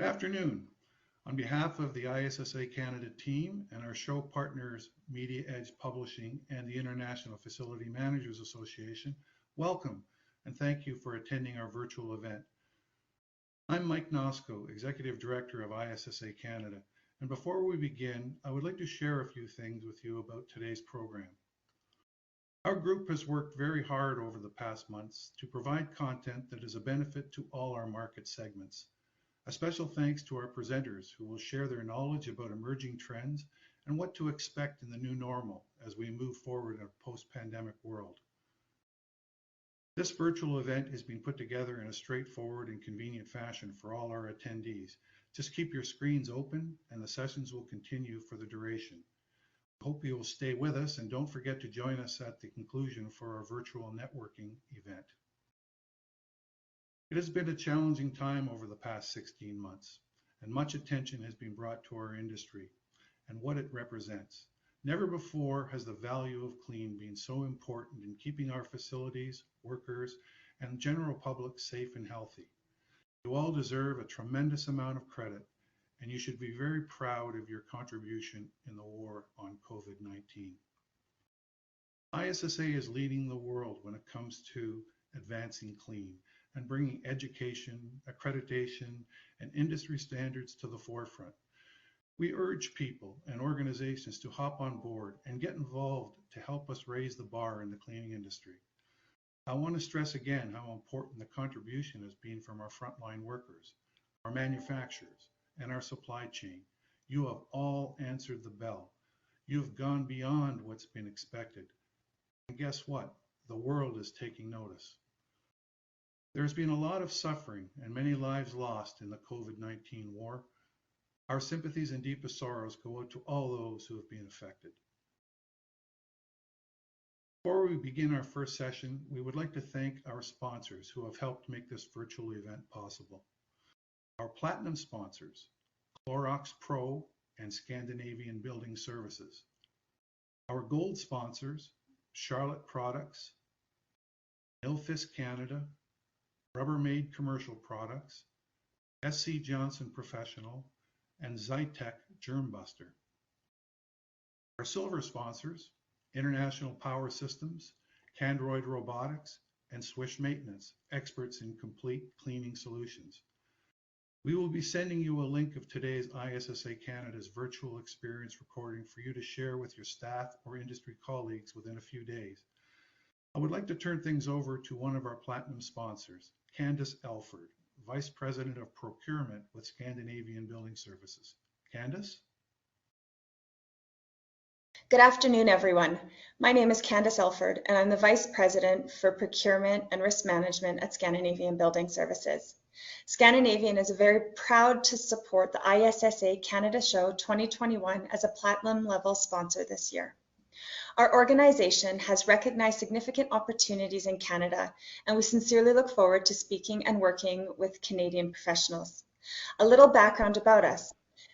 Good afternoon. On behalf of the ISSA Canada team and our show partners, Media Edge Publishing and the International Facility Managers Association, welcome and thank you for attending our virtual event. I'm Mike Nosko, Executive Director of ISSA Canada, and before we begin, I would like to share a few things with you about today's program. Our group has worked very hard over the past months to provide content that is a benefit to all our market segments. A special thanks to our presenters who will share their knowledge about emerging trends and what to expect in the new normal as we move forward in a post-pandemic world. This virtual event is being put together in a straightforward and convenient fashion for all our attendees. Just keep your screens open and the sessions will continue for the duration. I hope you will stay with us and don't forget to join us at the conclusion for our virtual networking event. It has been a challenging time over the past 16 months, and much attention has been brought to our industry and what it represents. Never before has the value of clean been so important in keeping our facilities, workers, and general public safe and healthy. You all deserve a tremendous amount of credit, and you should be very proud of your contribution in the war on COVID-19. ISSA is leading the world when it comes to advancing clean and bringing education, accreditation, and industry standards to the forefront. We urge people and organizations to hop on board and get involved to help us raise the bar in the cleaning industry. I want to stress again how important the contribution has been from our frontline workers, our manufacturers, and our supply chain. You have all answered the bell. You've gone beyond what's been expected. And guess what? The world is taking notice. There's been a lot of suffering and many lives lost in the COVID-19 war. Our sympathies and deepest sorrows go out to all those who have been affected. Before we begin our first session, we would like to thank our sponsors who have helped make this virtual event possible. Our platinum sponsors, Clorox Pro and Scandinavian Building Services. Our gold sponsors, Charlotte Products, Nilfisk Canada, Rubbermaid Commercial Products, SC Johnson Professional, and Zytec Germbuster. Our silver sponsors, International Power Systems, Candroid Robotics, and Swish Maintenance, experts in complete cleaning solutions. We will be sending you a link of today's ISSA Canada's virtual experience recording for you to share with your staff or industry colleagues within a few days. I would like to turn things over to one of our platinum sponsors, Candace Alford, Vice President of Procurement with Scandinavian Building Services. Candace? Good afternoon, everyone. My name is Candace Alford, and I'm the Vice President for Procurement and Risk Management at Scandinavian Building Services. Scandinavian is very proud to support the ISSA Canada Show 2021 as a platinum level sponsor this year. Our organization has recognized significant opportunities in Canada, and we sincerely look forward to speaking and working with Canadian professionals. A little background about us.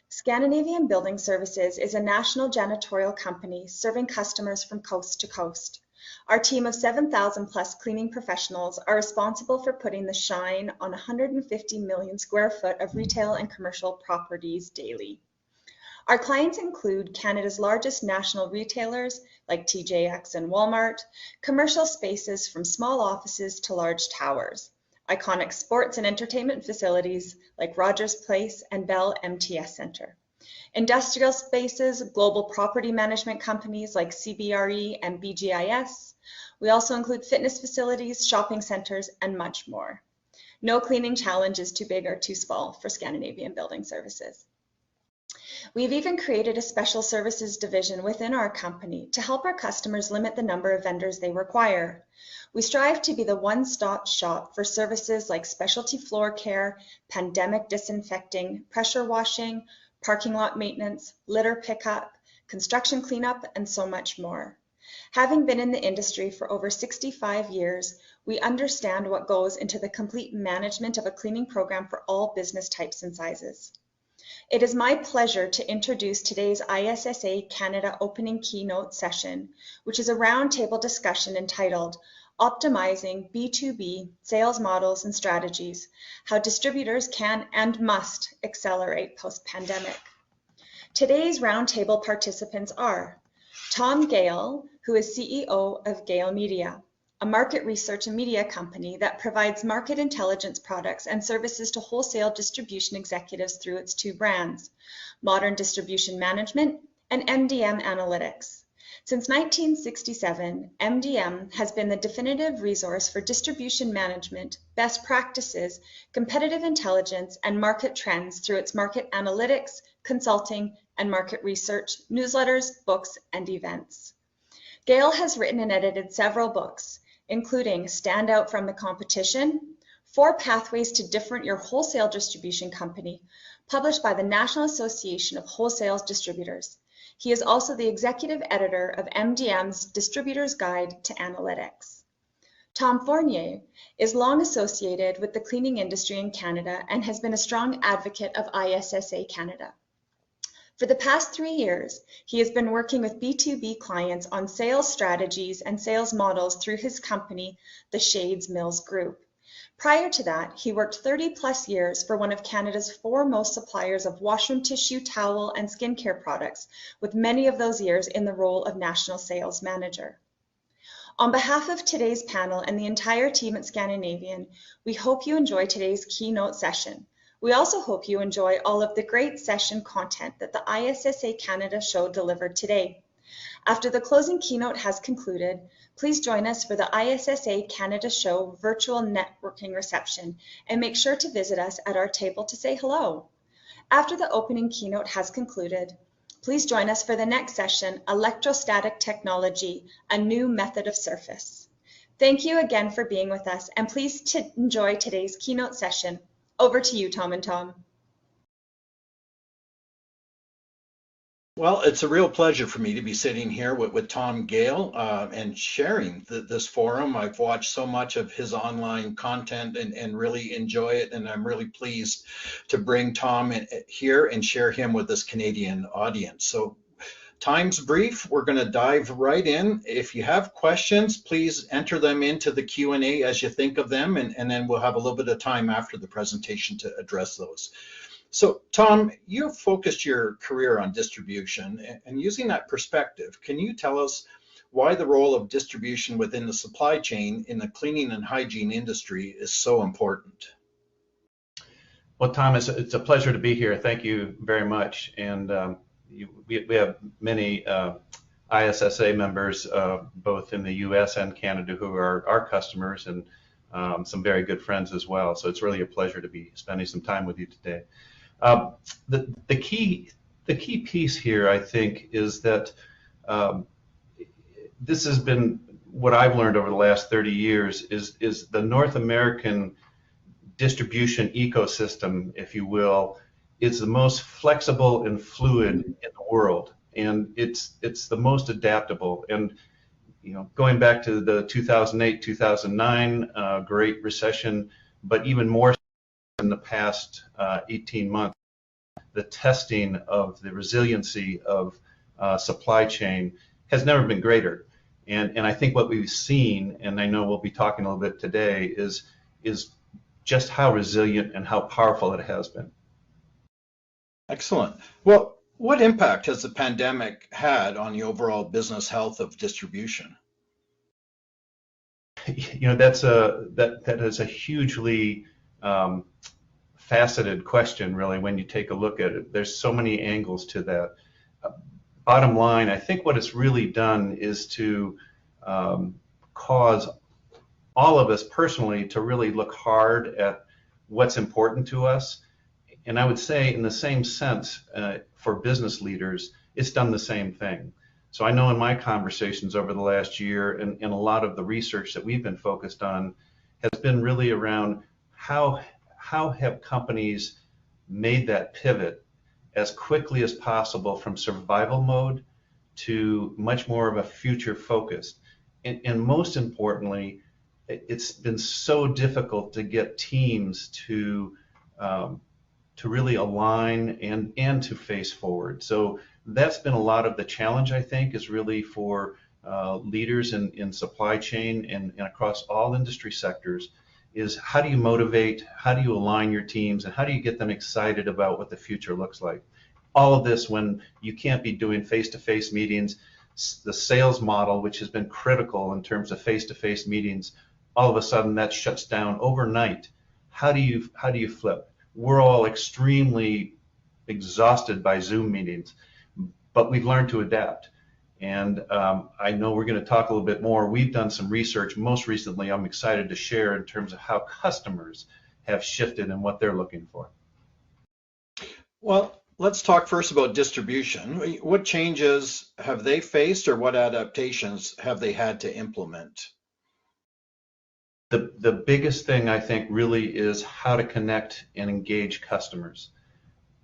Scandinavian Building Services is a national janitorial company serving customers from coast to coast. Our team of 7,000 plus cleaning professionals are responsible for putting the shine on 150 million square foot of retail and commercial properties daily. Our clients include Canada's largest national retailers like TJX and Walmart, commercial spaces from small offices to large towers, iconic sports and entertainment facilities like Rogers Place and Bell MTS Centre, industrial spaces, global property management companies like CBRE and BGIS. We also include fitness facilities, shopping centres, and much more. No cleaning challenge is too big or too small for Scandinavian Building Services. We've even created a special services division within our company to help our customers limit the number of vendors they require. We strive to be the one-stop shop for services like specialty floor care, pandemic disinfecting, pressure washing, parking lot maintenance, litter pickup, construction cleanup, and so much more. Having been in the industry for over 65 years, we understand what goes into the complete management of a cleaning program for all business types and sizes. It is my pleasure to introduce today's ISSA Canada opening keynote session, which is a roundtable discussion entitled optimizing B2B sales models and strategies, how distributors can and must accelerate post-pandemic. Today's roundtable participants are Tom Gale, who is CEO of Gale Media, a market research and media company that provides market intelligence products and services to wholesale distribution executives through its two brands, Modern Distribution Management and MDM Analytics. Since 1967, MDM has been the definitive resource for distribution management, best practices, competitive intelligence, and market trends through its market analytics, consulting, and market research, newsletters, books, and events. Gale has written and edited several books, including Stand Out from the Competition, 4 Pathways to Different Your Wholesale Distribution Company, published by the National Association of Wholesale Distributors. He is also the executive editor of MDM's Distributor's Guide to Analytics. Tom Fournier is long associated with the cleaning industry in Canada and has been a strong advocate of ISSA Canada. For the past 3 years, he has been working with B2B clients on sales strategies and sales models through his company, the Shades Mills Group. Prior to that, he worked 30+ years for one of Canada's foremost suppliers of washroom tissue, towel, and skincare products, with many of those years in the role of National Sales Manager. On behalf of today's panel and the entire team at Scandinavian, we hope you enjoy today's keynote session. We also hope you enjoy all of the great session content that the ISSA Canada show delivered today. After the closing keynote has concluded, please join us for the ISSA Canada show virtual networking reception and make sure to visit us at our table to say hello. After the opening keynote has concluded, please join us for the next session, Electrostatic Technology, a New Method of Surface. Thank you again for being with us, and please enjoy today's keynote session. Over to you, Tom and Tom. Well, it's a real pleasure for me to be sitting here with Tom Gale and sharing this forum. I've watched so much of his online content and really enjoy it, and I'm really pleased to bring Tom here and share him with this Canadian audience. So time's brief, we're going to dive right in. If you have questions, please enter them into the Q&A as you think of them, and then we'll have a little bit of time after the presentation to address those. So Tom, you've focused your career on distribution, and using that perspective, can you tell us why the role of distribution within the supply chain in the cleaning and hygiene industry is so important? Well, Tom, it's a pleasure to be here. Thank you very much. And we have many ISSA members, both in the US and Canada, who are our customers, and some very good friends as well. So it's really a pleasure to be spending some time with you today. The key piece here, I think, is that this has been what I've learned over the last 30 years is the North American distribution ecosystem, if you will, is the most flexible and fluid in the world, and it's the most adaptable. And going back to the 2008-2009 Great Recession, but even more in the past 18 months, the testing of the resiliency of supply chain has never been greater. And I think what we've seen, and I know we'll be talking a little bit today, is just how resilient and how powerful it has been. Excellent. Well, what impact has the pandemic had on the overall business health of distribution? That is a hugely faceted question, really, when you take a look at it. There's so many angles to that. Bottom line, I think what it's really done is to cause all of us personally to really look hard at what's important to us. And I would say, in the same sense, for business leaders, it's done the same thing. So I know in my conversations over the last year, and a lot of the research that we've been focused on has been really around how have companies made that pivot as quickly as possible from survival mode to much more of a future focused. And most importantly, it's been so difficult to get teams to really align and to face forward. So that's been a lot of the challenge, I think, is really for leaders in supply chain and across all industry sectors is how do you motivate, how do you align your teams, and how do you get them excited about what the future looks like? All of this when you can't be doing face-to-face meetings. The sales model, which has been critical in terms of face-to-face meetings, all of a sudden that shuts down overnight. How do you flip? We're all extremely exhausted by Zoom meetings, but we've learned to adapt. And I know we're going to talk a little bit more. We've done some research most recently I'm excited to share in terms of how customers have shifted and what they're looking for. Well, let's talk first about distribution. What changes have they faced, or what adaptations have they had to implement? The biggest thing I think really is how to connect and engage customers.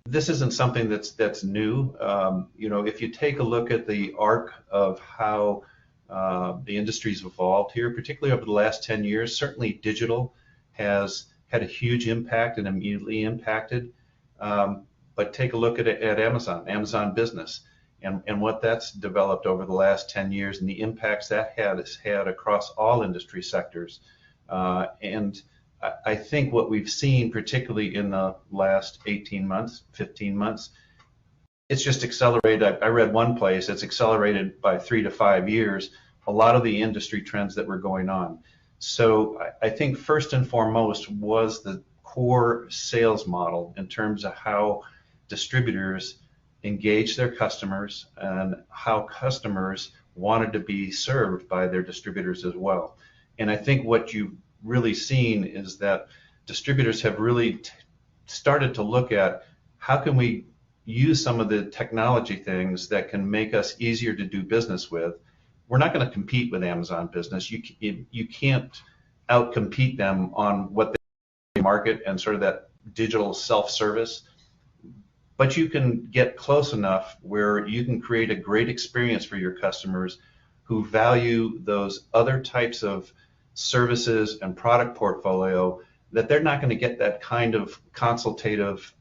This isn't something that's new. If you take a look at the arc of how the industry's evolved here, particularly over the last 10 years, certainly digital has had a huge impact and immediately impacted. But take a look at Amazon Business, and what that's developed over the last 10 years and the impacts that has had across all industry sectors. And I think what we've seen, particularly in the last 18 months, 15 months, it's just accelerated. I read one place, it's accelerated by 3 to 5 years, a lot of the industry trends that were going on. So I think first and foremost was the core sales model in terms of how distributors engage their customers and how customers wanted to be served by their distributors as well. And I think what you've really seen is that distributors have really started to look at how can we use some of the technology things that can make us easier to do business with. We're not going to compete with Amazon Business. You can't outcompete them on what they market and sort of that digital self-service, but you can get close enough where you can create a great experience for your customers who value those other types of services and product portfolio, that they're not going to get that kind of consultative,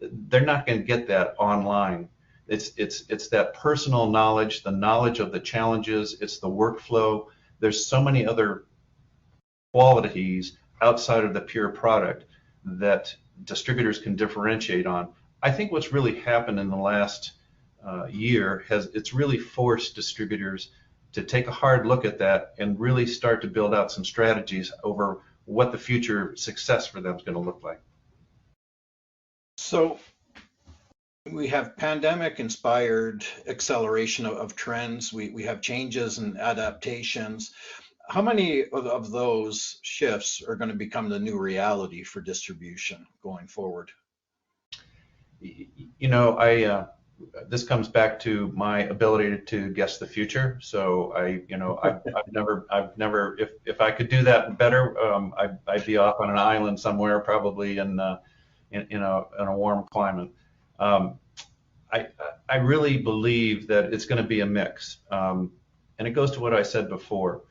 they're not going to get that online. It's that personal knowledge, the knowledge of the challenges, it's the workflow. There's so many other qualities outside of the pure product that distributors can differentiate on. I think what's really happened in the last year it's really forced distributors to take a hard look at that and really start to build out some strategies over what the future success for them is going to look like. So we have pandemic-inspired acceleration of trends. We have changes and adaptations. How many of those shifts are going to become the new reality for distribution going forward? This comes back to my ability to guess the future. So I've never, if I could do that better, I'd be off on an island somewhere, probably in a warm climate. I really believe that it's going to be a mix, and it goes to what I said before.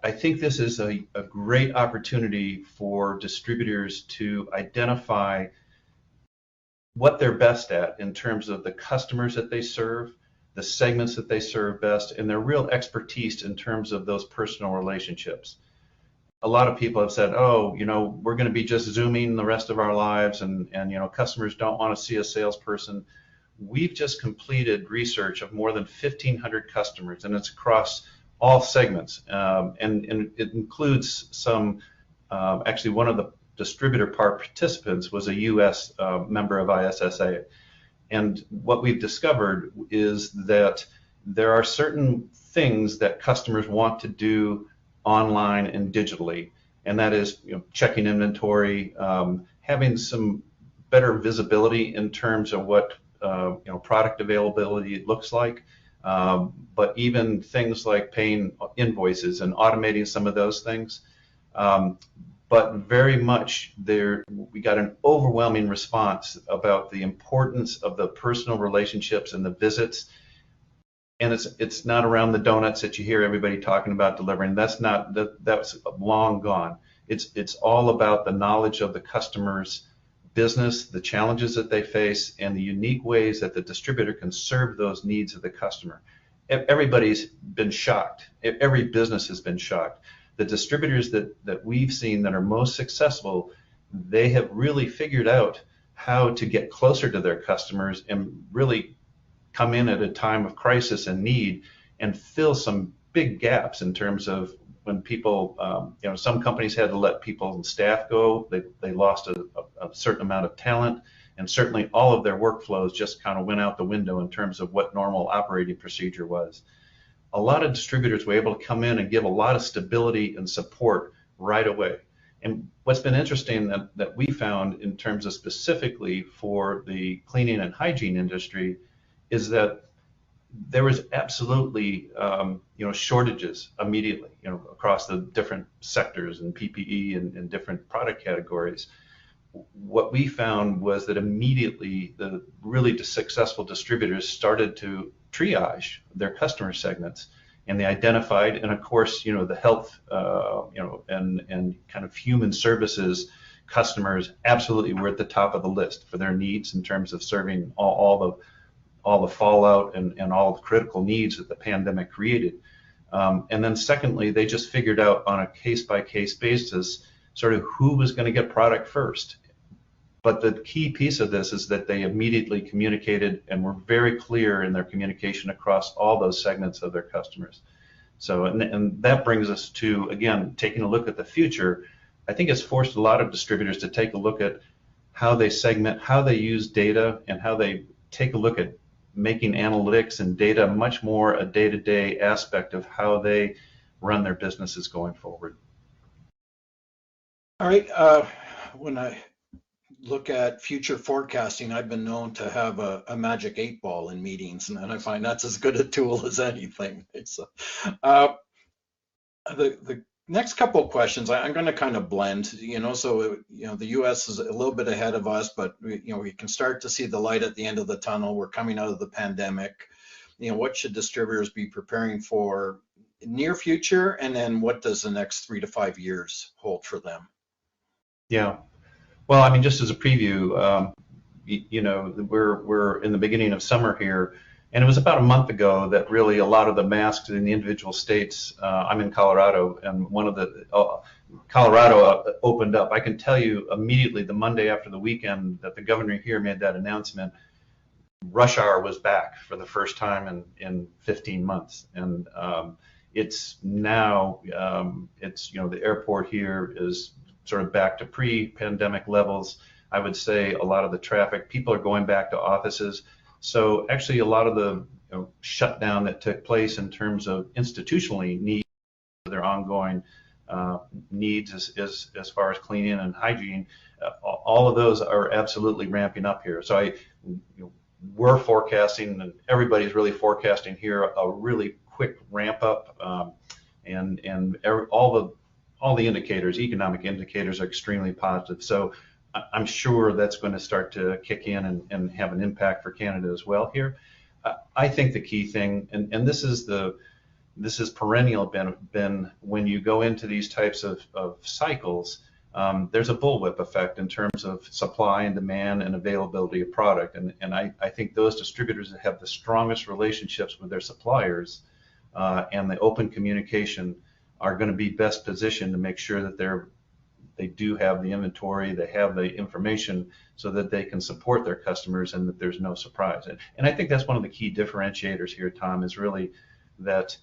I think this is a great opportunity for distributors to identify what they're best at in terms of the customers that they serve, the segments that they serve best, and their real expertise in terms of those personal relationships. A lot of people have said, we're going to be just Zooming the rest of our lives, and customers don't want to see a salesperson. We've just completed research of more than 1,500 customers, and it's across all segments, and it includes some, actually one of the distributor participants was a U.S. Member of ISSA. And what we've discovered is that there are certain things that customers want to do online and digitally, and that is checking inventory, having some better visibility in terms of what product availability looks like, but even things like paying invoices and automating some of those things. But very much we got an overwhelming response about the importance of the personal relationships and the visits. And it's not around the donuts that you hear everybody talking about delivering. That's long gone. It's all about the knowledge of the customer's business, the challenges that they face, and the unique ways that the distributor can serve those needs of the customer. everybody's been shocked. Every business has been shocked. The distributors that we've seen that are most successful, they have really figured out how to get closer to their customers and really come in at a time of crisis and need and fill some big gaps in terms of when people, some companies had to let people and staff go. They lost a certain amount of talent, and certainly all of their workflows just kind of went out the window in terms of what normal operating procedure was. A lot of distributors were able to come in and give a lot of stability and support right away. And what's been interesting that we found in terms of specifically for the cleaning and hygiene industry is that there was absolutely shortages immediately, across the different sectors and PPE and different product categories. What we found was that immediately the really kind distributors started to triage their customer segments, and they identified, and of course, the health, and kind of human services customers absolutely were at the top of the list for their needs in terms of serving all the fallout and all the critical needs that the pandemic created. And then secondly, they just figured out on a case-by-case basis sort of who was going to get product first. But the key piece of this is that they immediately communicated and were very clear in their communication across all those segments of their customers. So, and that brings us to, again, taking a look at the future. I think it's forced a lot of distributors to take a look at how they segment, how they use data, and how they take a look at making analytics and data much more a day-to-day aspect of how they run their businesses going forward. All right. When I look at future forecasting, I've been known to have a magic 8-ball in meetings, and I find that's as good a tool as anything. So, the next couple of questions, I'm going to kind of blend. So the U.S. is a little bit ahead of us, but we can start to see the light at the end of the tunnel. We're coming out of the pandemic. What should distributors be preparing for near future, and then what does the next 3 to 5 years hold for them? Yeah. Well, I mean, just as a preview, we're in the beginning of summer here, and it was about a month ago that really a lot of the masks in the individual states. I'm in Colorado, and one of the Colorado opened up. I can tell you immediately the Monday after the weekend that the governor here made that announcement, rush hour was back for the first time in 15 months, and it's now the airport here is sort of back to pre-pandemic levels. I would say a lot of the traffic, people are going back to offices. So actually a lot of the shutdown that took place in terms of institutionally needs, their ongoing needs as far as cleaning and hygiene, all of those are absolutely ramping up here. So we're forecasting, and everybody's really forecasting here, a really quick ramp up, and all the indicators, economic indicators, are extremely positive. So I'm sure that's going to start to kick in and have an impact for Canada as well here. I think the key thing, and this is perennial, been when you go into these types of cycles, there's a bullwhip effect in terms of supply and demand and availability of product. And I think those distributors that have the strongest relationships with their suppliers and the open communication are going to be best positioned to make sure that they do have the inventory, they have the information so that they can support their customers and that there's no surprise. And I think that's one of the key differentiators here, Tom, is really that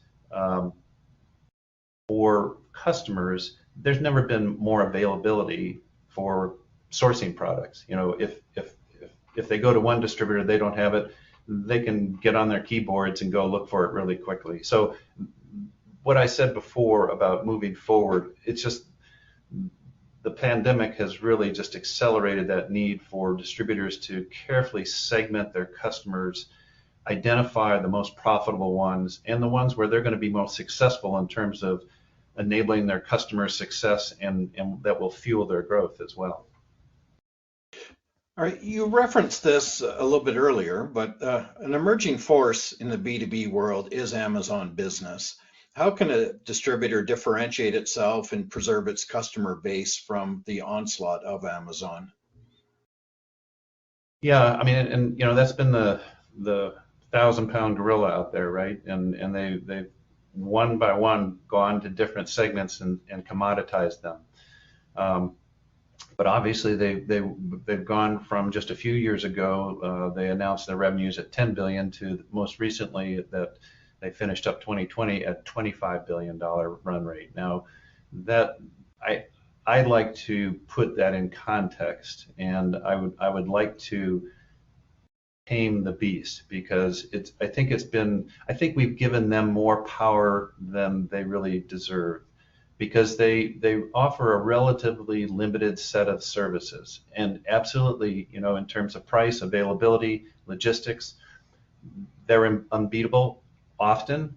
for customers, there's never been more availability for sourcing products. If they go to one distributor, they don't have it, they can get on their keyboards and go look for it really quickly. So what I said before about moving forward, it's just the pandemic has really just accelerated that need for distributors to carefully segment their customers, identify the most profitable ones and the ones where they're going to be most successful in terms of enabling their customer success, and that will fuel their growth as well. All right, you referenced this a little bit earlier, but an emerging force in the B2B world is Amazon Business. How can a distributor differentiate itself and preserve its customer base from the onslaught of Amazon? Yeah, I mean, and that's been the 1,000-pound gorilla out there, right? And they've one by one gone to different segments and commoditized them. But obviously they've gone from just a few years ago, they announced their revenues at $10 billion to most recently that they finished up 2020 at $25 billion run rate. Now, that I like to put that in context, and I would like to tame the beast, because I think we've given them more power than they really deserve, because they offer a relatively limited set of services, and absolutely, in terms of price, availability, logistics, they're unbeatable often.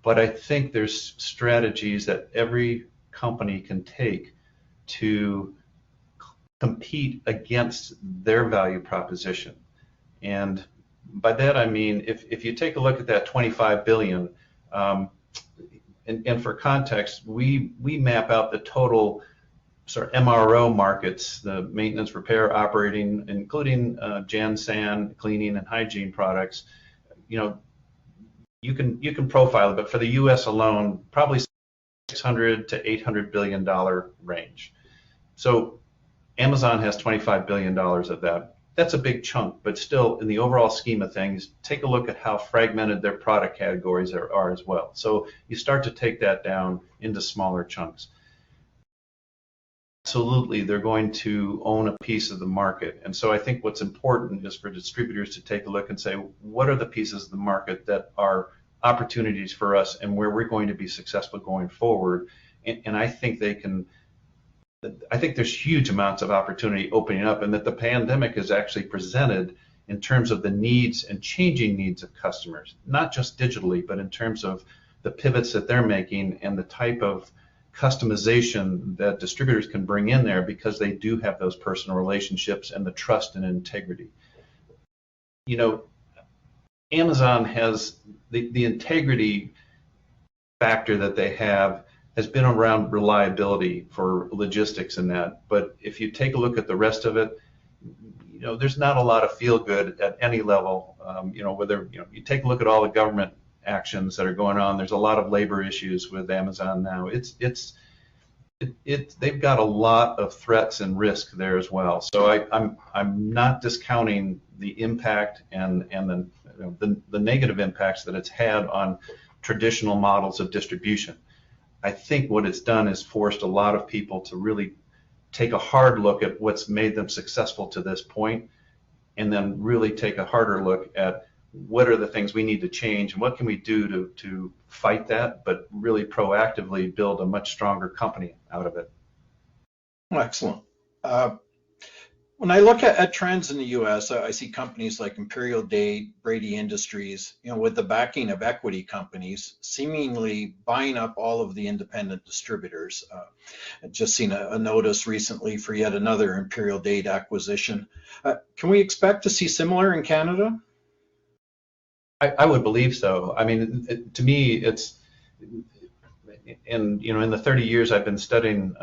But I think there's strategies that every company can take to compete against their value proposition. And by that I mean, if you take a look at that 25 billion, and for context, we map out the total sort of MRO markets, the maintenance, repair, operating, including Jan-San, cleaning and hygiene products. You can profile it, but for the U.S. alone, probably $600 to $800 billion range. So Amazon has $25 billion of that. That's a big chunk, but still, in the overall scheme of things, take a look at how fragmented their product categories are as well. So you start to take that down into smaller chunks. Absolutely, they're going to own a piece of the market. And so I think what's important is for distributors to take a look and say, what are the pieces of the market that are opportunities for us and where we're going to be successful going forward? And I think there's huge amounts of opportunity opening up, and that the pandemic has actually presented in terms of the needs and changing needs of customers, not just digitally, but in terms of the pivots that they're making and the type of customization that distributors can bring in there, because they do have those personal relationships and the trust and integrity. Amazon has the integrity factor that they have has been around reliability for logistics and that. But if you take a look at the rest of it, there's not a lot of feel good at any level. Whether you take a look at all the government actions that are going on, there's a lot of labor issues with Amazon now. They've got a lot of threats and risk there as well. So I'm not discounting the impact and the negative impacts that it's had on traditional models of distribution. I think what it's done is forced a lot of people to really take a hard look at what's made them successful to this point, and then really take a harder look at what are the things we need to change and what can we do to fight that, but really proactively build a much stronger company out of it. Excellent. When I look at trends in the U.S., I see companies like Imperial Dade, Brady Industries, with the backing of equity companies, seemingly buying up all of the independent distributors. I've just seen a notice recently for yet another Imperial Dade acquisition. Can we expect to see similar in Canada? I would believe so. I mean, to me, it's in the 30 years I've been studying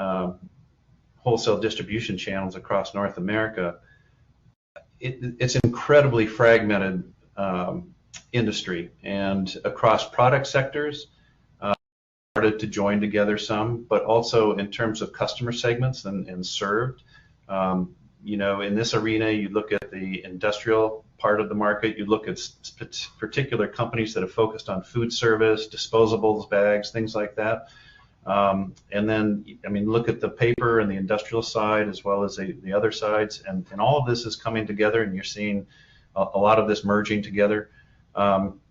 wholesale distribution channels across North America, it's an incredibly fragmented industry, and across product sectors, started to join together some, but also in terms of customer segments and served. In this arena, you look at the industrial part of the market, you look at particular companies that have focused on food service, disposables, bags, things like that. And then, look at the paper and the industrial side as well as the other sides, and all of this is coming together, and you're seeing a lot of this merging together. NW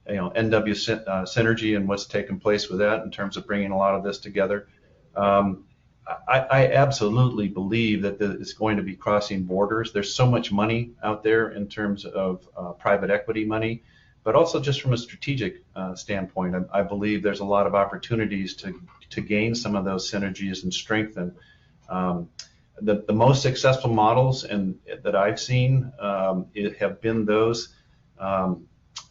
Synergy and what's taken place with that in terms of bringing a lot of this together. I absolutely believe that it's going to be crossing borders. There's so much money out there in terms of private equity money, but also just from a strategic standpoint, I believe there's a lot of opportunities to gain some of those synergies and strengthen. The most successful models that I've seen have been those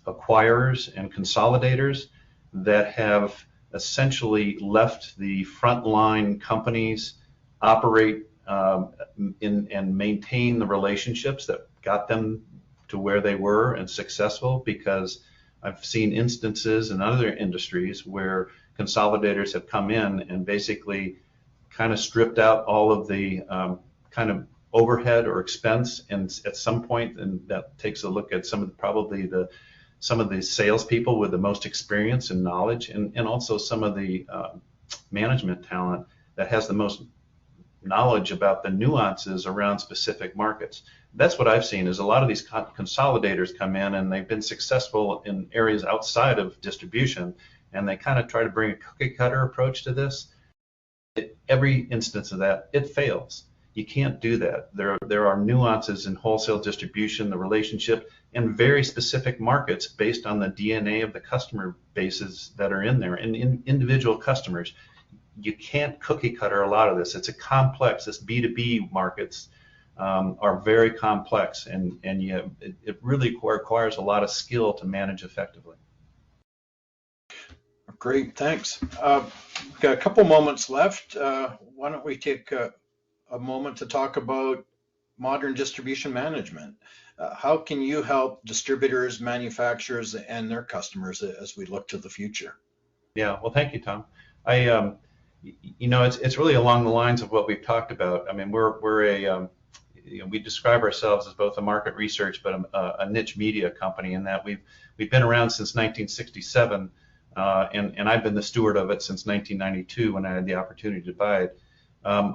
acquirers and consolidators that have essentially left the frontline companies operate and maintain the relationships that got them to where they were and successful, because I've seen instances in other industries where consolidators have come in and basically kind of stripped out all of the kind of overhead or expense, and at some point, and that takes a look at some of some of the salespeople with the most experience and knowledge, and also some of the management talent that has the most knowledge about the nuances around specific markets. That's what I've seen, is a lot of these consolidators come in and they've been successful in areas outside of distribution, and they kind of try to bring a cookie cutter approach to this. Every instance of that, it fails. You can't do that. There are nuances in wholesale distribution, the relationship, and very specific markets based on the DNA of the customer bases that are in there, and in individual customers. You can't cookie cutter a lot of this. It's a complex, this B2B markets are very complex, and it really requires a lot of skill to manage effectively. Great, thanks. We've got a couple moments left. Why don't we take a moment to talk about modern distribution management? How can you help distributors, manufacturers, and their customers as we look to the future? Yeah, well, thank you, Tom. It's really along the lines of what we've talked about. I mean, we describe ourselves as both a market research but a niche media company, in that we've been around since 1967, and I've been the steward of it since 1992 when I had the opportunity to buy it.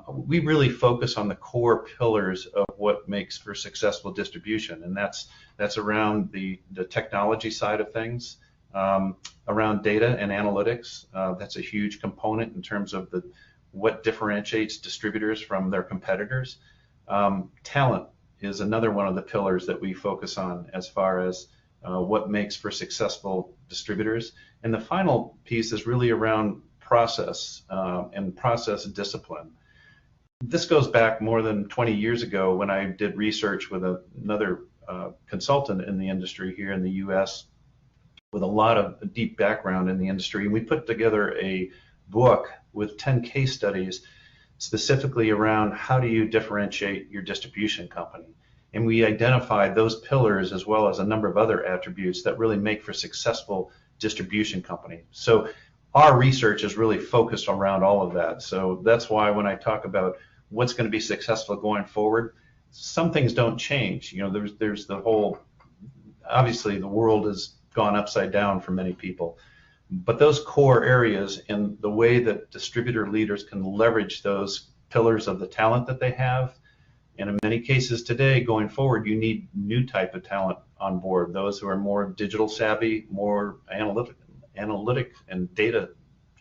We really focus on the core pillars of what makes for successful distribution, and that's around the technology side of things. Around data and analytics, that's a huge component in terms of what differentiates distributors from their competitors. Talent is another one of the pillars that we focus on as far as what makes for successful distributors. And the final piece is really around process and process discipline. This goes back more than 20 years ago when I did research with another consultant in the industry here in the U.S. with a lot of deep background in the industry. And we put together a book with 10 case studies specifically around how do you differentiate your distribution company. And we identified those pillars as well as a number of other attributes that really make for successful distribution company. So our research is really focused around all of that. So that's why when I talk about what's going to be successful going forward, some things don't change. There's the whole, obviously the world has gone upside down for many people, but those core areas and the way that distributor leaders can leverage those pillars of the talent that they have, and in many cases today going forward, you need new type of talent on board, those who are more digital savvy, more analytic and data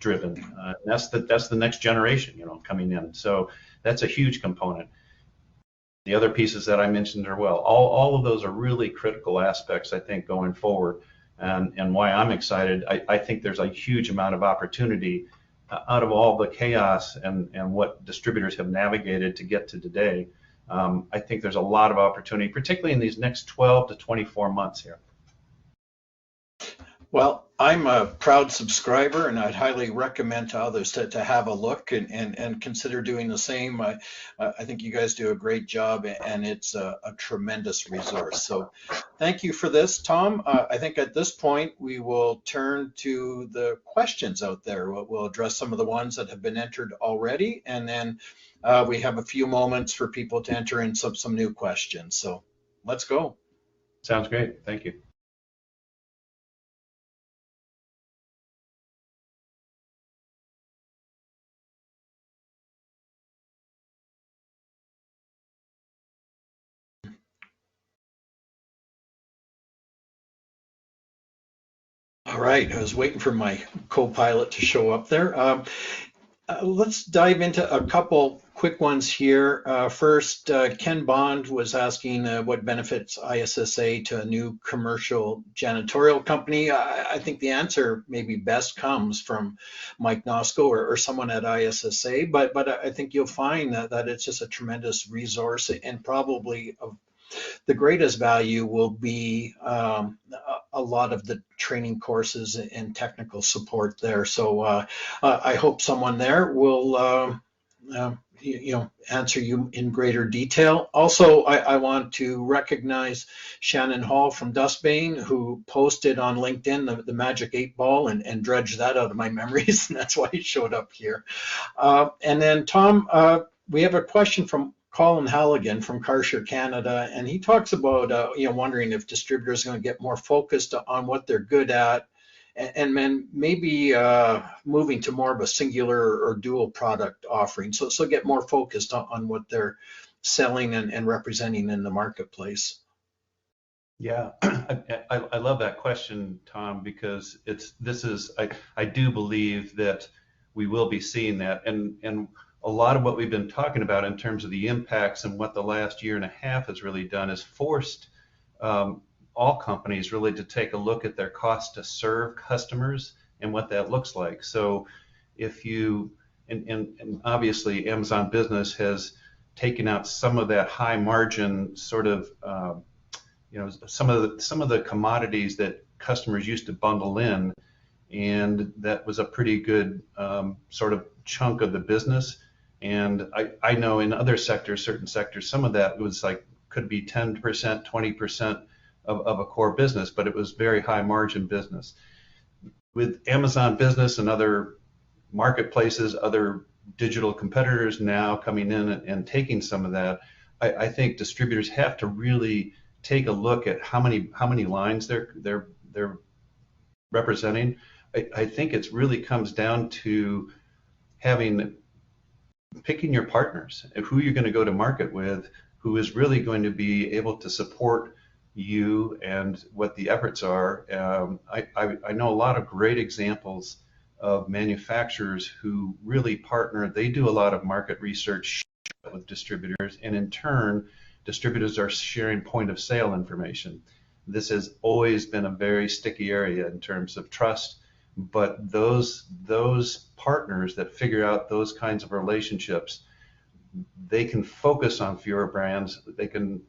driven. That's the next generation, coming in. So that's a huge component. The other pieces that I mentioned are all of those are really critical aspects, I think, going forward. And why I'm excited, I think there's a huge amount of opportunity out of all the chaos and what distributors have navigated to get to today. I think there's a lot of opportunity, particularly in these next 12 to 24 months here. Well, I'm a proud subscriber, and I'd highly recommend to others to have a look and consider doing the same. I think you guys do a great job, and it's a tremendous resource. So thank you for this, Tom. I think at this point, we will turn to the questions out there. We'll address some of the ones that have been entered already, and then we have a few moments for people to enter in some new questions. So let's go. Sounds great. Thank you. All right, I was waiting for my co-pilot to show up there. Let's dive into a couple quick ones here. First, Ken Bond was asking what benefits ISSA to a new commercial janitorial company. I think the answer maybe best comes from Mike Nosko or someone at ISSA, but I think you'll find that it's just a tremendous resource, and probably the greatest value will be a lot of the training courses and technical support there. So I hope someone there will answer you in greater detail. Also, I want to recognize Shannon Hall from Dustbane, who posted on LinkedIn the Magic 8 Ball and dredged that out of my memories, and that's why he showed up here. And then Tom, we have a question from Colin Halligan from Carshire Canada, and he talks about wondering if distributors are going to get more focused on what they're good at, and then maybe moving to more of a singular or dual product offering. So get more focused on what they're selling and representing in the marketplace. Yeah, I love that question, Tom, because I do believe that we will be seeing that, and a lot of what we've been talking about in terms of the impacts and what the last year and a half has really done is forced all companies really to take a look at their cost to serve customers and what that looks like. So if you, and obviously Amazon Business has taken out some of that high margin sort of, some of the commodities that customers used to bundle in, and that was a pretty good sort of chunk of the business. And I know in other sectors, certain sectors, some of that was like, could be 10%, 20% of a core business, but it was very high margin business. With Amazon Business and other marketplaces, other digital competitors now coming in and taking some of that, I think distributors have to really take a look at how many lines they're representing. I think it really comes down to picking your partners, who you're going to go to market with, who is really going to be able to support you and what the efforts are. I know a lot of great examples of manufacturers who really partner. They do a lot of market research with distributors, and in turn, distributors are sharing point of sale information. This has always been a very sticky area in terms of trust, but those partners that figure out those kinds of relationships, they can focus on fewer brands. They can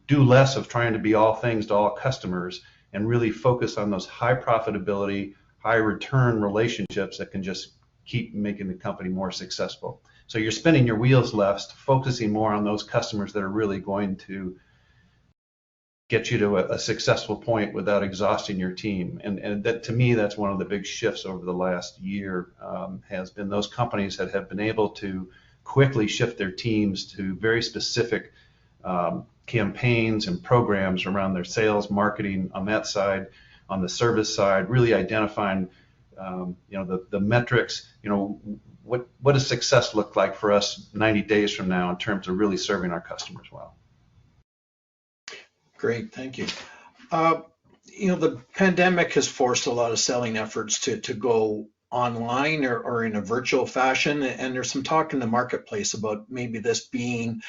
do less of trying to be all things to all customers and really focus on those high profitability, high return relationships that can just keep making the company more successful. So you're spinning your wheels less, focusing more on those customers that are really going to get you to a successful point without exhausting your team. And that, to me, that's one of the big shifts over the last year, has been those companies that have been able to quickly shift their teams to very specific campaigns and programs around their sales, marketing on that side, on the service side, really identifying the metrics. What does success look like for us 90 days from now in terms of really serving our customers well? Great, thank you. The pandemic has forced a lot of selling efforts to go online or in a virtual fashion, and there's some talk in the marketplace about maybe this being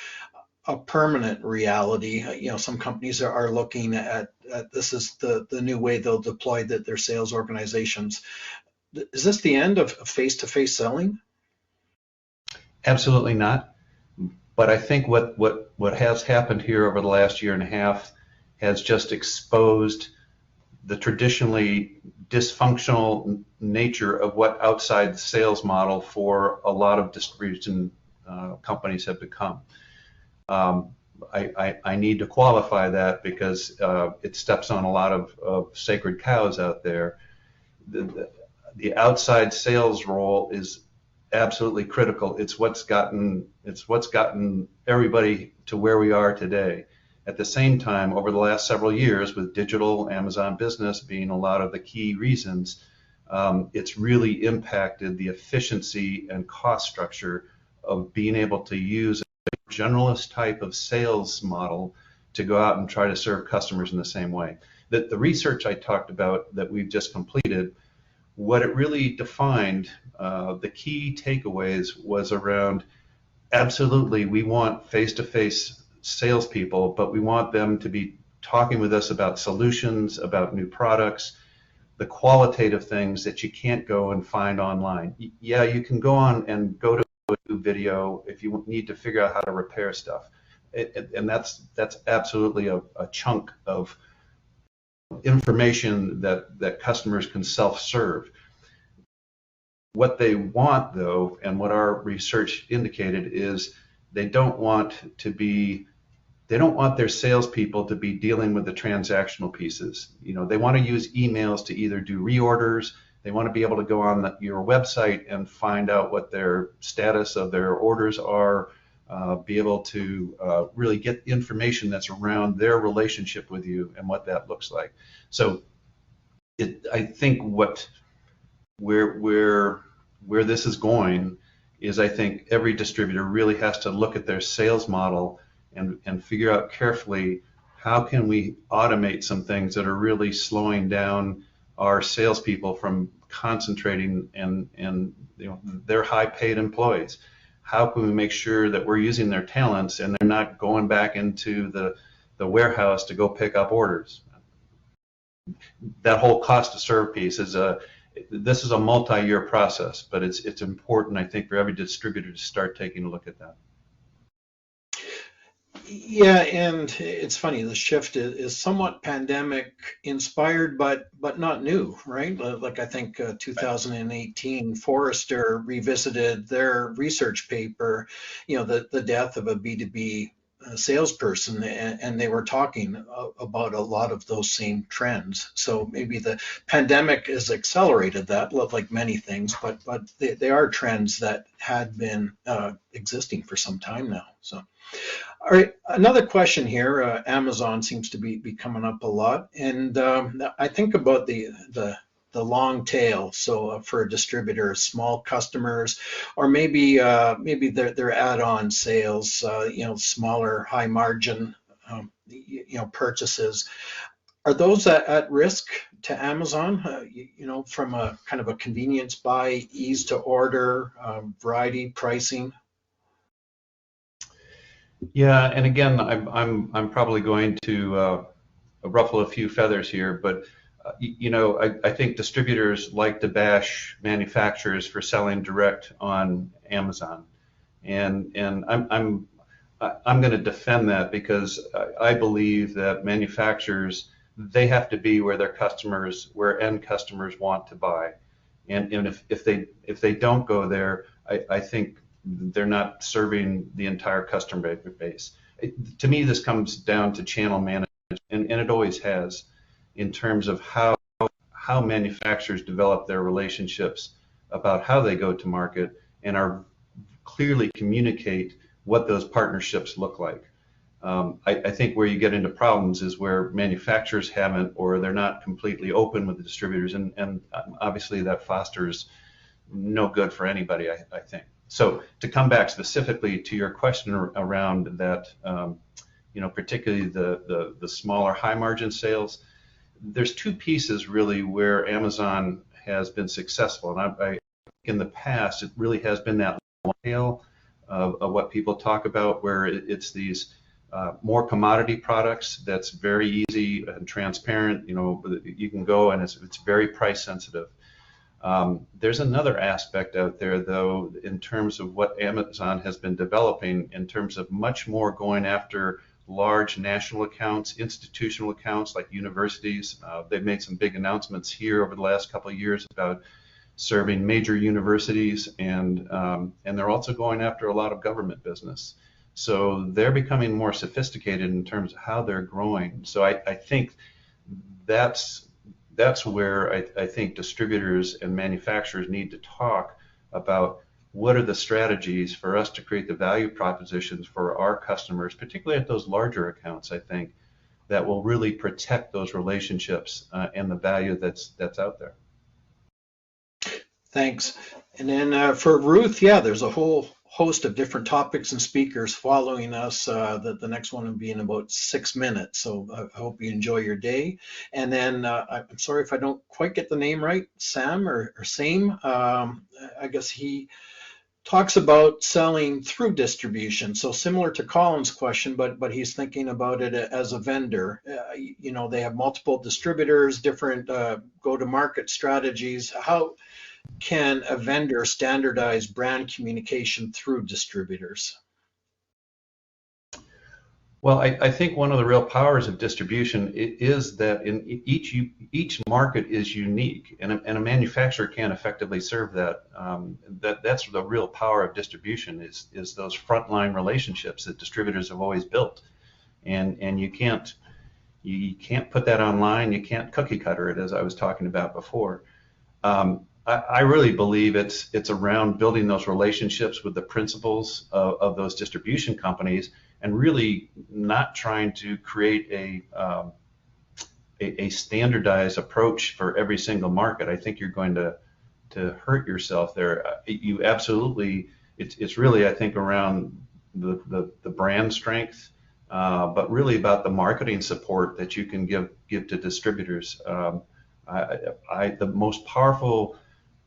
a permanent reality. Some companies are looking at this is the new way they'll deploy their sales organizations. Is this the end of face-to-face selling? Absolutely not. But I think what has happened here over the last year and a half has just exposed the traditionally dysfunctional nature of what outside the sales model for a lot of distribution companies have become. I need to qualify that because it steps on a lot of sacred cows out there. The outside sales role is absolutely critical. It's what's gotten everybody to where we are today. At the same time, over the last several years, with digital, Amazon Business being a lot of the key reasons, it's really impacted the efficiency and cost structure of being able to use a generalist type of sales model to go out and try to serve customers in the same way. The research I talked about that we've just completed, what it really defined, the key takeaways was around, absolutely, we want face-to-face salespeople, but we want them to be talking with us about solutions, about new products, the qualitative things that you can't go and find online. Yeah, you can go on and go to a new video if you need to figure out how to repair stuff. And that's absolutely a chunk of information that customers can self-serve. What they want, though, and what our research indicated, is they don't want their salespeople to be dealing with the transactional pieces. They want to use emails to either do reorders. They want to be able to go on your website and find out what their status of their orders are, be able to really get information that's around their relationship with you and what that looks like. So I think where this is going is, I think every distributor really has to look at their sales model and figure out carefully, how can we automate some things that are really slowing down our salespeople from concentrating and their high-paid employees. How can we make sure that we're using their talents and they're not going back into the warehouse to go pick up orders? That whole cost to serve piece this is a multi-year process, but it's important, I think, for every distributor to start taking a look at that. Yeah, and it's funny, the shift is somewhat pandemic inspired, but not new, right? Like I think 2018, Forrester revisited their research paper, the death of a B2B salesperson, and they were talking about a lot of those same trends. So maybe the pandemic has accelerated that, like many things, but they are trends that had been existing for some time now. So. All right, another question here. Amazon seems to be coming up a lot, and I think about the long tail. So for a distributor, small customers, or maybe their add-on sales, smaller, high margin, purchases. Are those at risk to Amazon? From a kind of a convenience buy, ease to order, variety, pricing. Yeah, and again, I'm probably going to ruffle a few feathers here, but I think distributors like to bash manufacturers for selling direct on Amazon, and I'm going to defend that, because I believe that manufacturers, they have to be where where end customers want to buy, and if they don't go there, I think they're not serving the entire customer base. To me, this comes down to channel management, and it always has, in terms of how manufacturers develop their relationships about how they go to market and are clearly communicate what those partnerships look like. I think where you get into problems is where manufacturers haven't, or they're not completely open with the distributors, and obviously that fosters no good for anybody, I think. So to come back specifically to your question around that, particularly the smaller high margin sales, there's two pieces really where Amazon has been successful. And I in the past, it really has been that long tail of what people talk about, where it's these more commodity products that's very easy and transparent. You can go and it's very price sensitive. There's another aspect out there, though, in terms of what Amazon has been developing, in terms of much more going after large national accounts, institutional accounts like universities. They've made some big announcements here over the last couple of years about serving major universities, and they're also going after a lot of government business. So they're becoming more sophisticated in terms of how they're growing. So I think that's where I think distributors and manufacturers need to talk about what are the strategies for us to create the value propositions for our customers, particularly at those larger accounts, I think, that will really protect those relationships and the value that's out there. Thanks. And then for Ruth, there's a whole host of different topics and speakers following us. The next one will be in about 6 minutes. So I hope you enjoy your day. And then I'm sorry if I don't quite get the name right, Sam or Same. I guess he talks about selling through distribution. So similar to Colin's question, but he's thinking about it as a vendor. They have multiple distributors, different go-to-market strategies. How can a vendor standardize brand communication through distributors? Well, I think one of the real powers of distribution is that in each market is unique, and a manufacturer can't effectively serve that. That's the real power of distribution is those frontline relationships that distributors have always built, and you can't put that online. You can't cookie cutter it, as I was talking about before. I really believe it's around building those relationships with the principals of those distribution companies, and really not trying to create a standardized approach for every single market. I think you're going to hurt yourself there. You absolutely, it's really, I think, around the brand strength, but really about the marketing support that you can give to distributors. The most powerful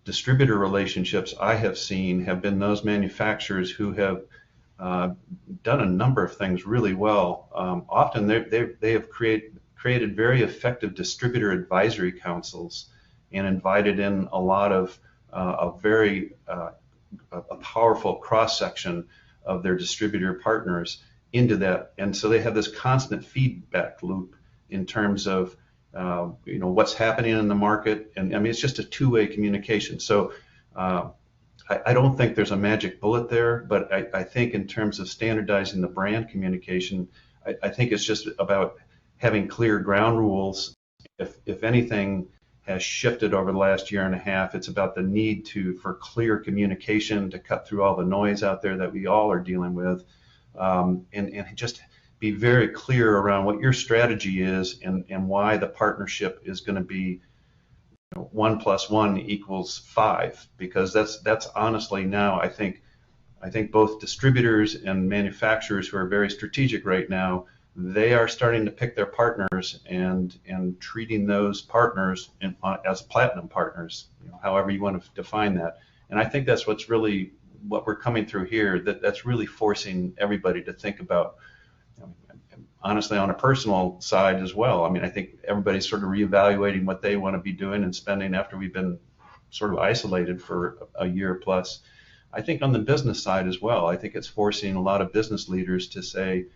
distributor relationships I have seen have been those manufacturers who have done a number of things really well. Often they have created very effective distributor advisory councils and invited in a lot of a powerful cross-section of their distributor partners into that. And so they have this constant feedback loop in terms of what's happening in the market. And I mean, it's just a two-way communication. So I don't think there's a magic bullet there, but I think in terms of standardizing the brand communication, I think it's just about having clear ground rules. If anything has shifted over the last year and a half, it's about the need for clear communication to cut through all the noise out there that we all are dealing with, and just be very clear around what your strategy is and why the partnership is going to be 1 + 1 = 5, because that's honestly now I think both distributors and manufacturers who are very strategic right now, they are starting to pick their partners and treating those partners as platinum partners, however you want to define that. And I think that's what we're coming through here, that's really forcing everybody to think about, honestly, on a personal side as well. I mean, I think everybody's sort of reevaluating what they want to be doing and spending after we've been sort of isolated for a year plus. I think on the business side as well, I think it's forcing a lot of business leaders to say,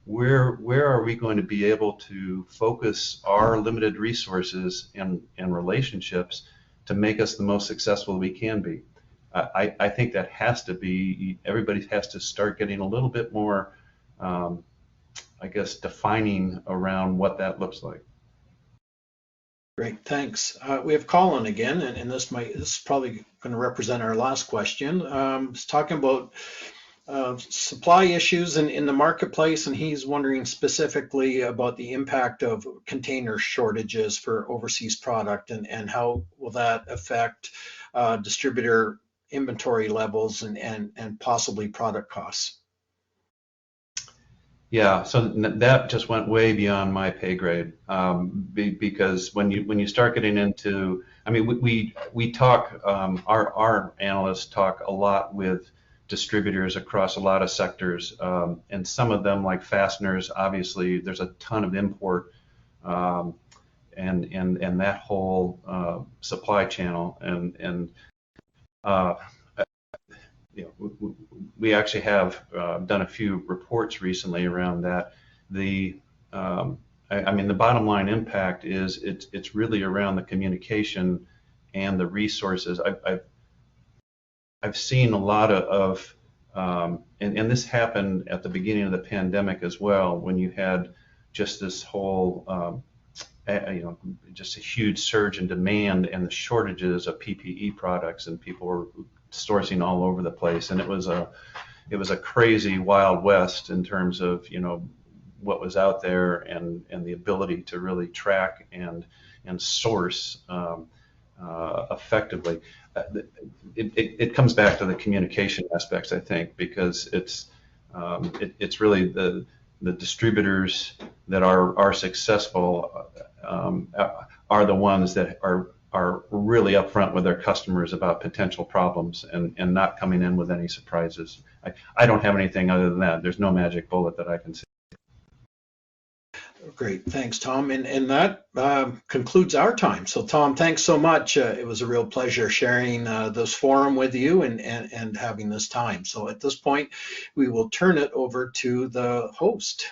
where are we going to be able to focus our limited resources and relationships to make us the most successful we can be? I think that has to be, everybody has to start getting a little bit more defining around what that looks like. Great, thanks. We have Colin again, and this is probably going to represent our last question. He's talking about supply issues in the marketplace, and he's wondering specifically about the impact of container shortages for overseas product, and how will that affect distributor inventory levels and possibly product costs. Yeah, so that just went way beyond my pay grade, because when you start getting into, I mean, we talk, our analysts talk a lot with distributors across a lot of sectors, and some of them, like fasteners, obviously there's a ton of import, and that whole supply channel, and we actually have done a few reports recently around that. The bottom line impact is it's really around the communication and the resources. I've seen a lot of and this happened at the beginning of the pandemic as well, when you had just this whole just a huge surge in demand and the shortages of PPE products, and people were sourcing all over the place, and it was a crazy Wild West in terms of what was out there and the ability to really track and source effectively. It comes back to the communication aspects, I think, because it's really the distributors that are successful are the ones that are really upfront with their customers about potential problems and not coming in with any surprises. I don't have anything other than that. There's no magic bullet that I can see. Great, thanks, Tom. And that concludes our time. So, Tom, thanks so much. It was a real pleasure sharing this forum with you and having this time. So at this point, we will turn it over to the host.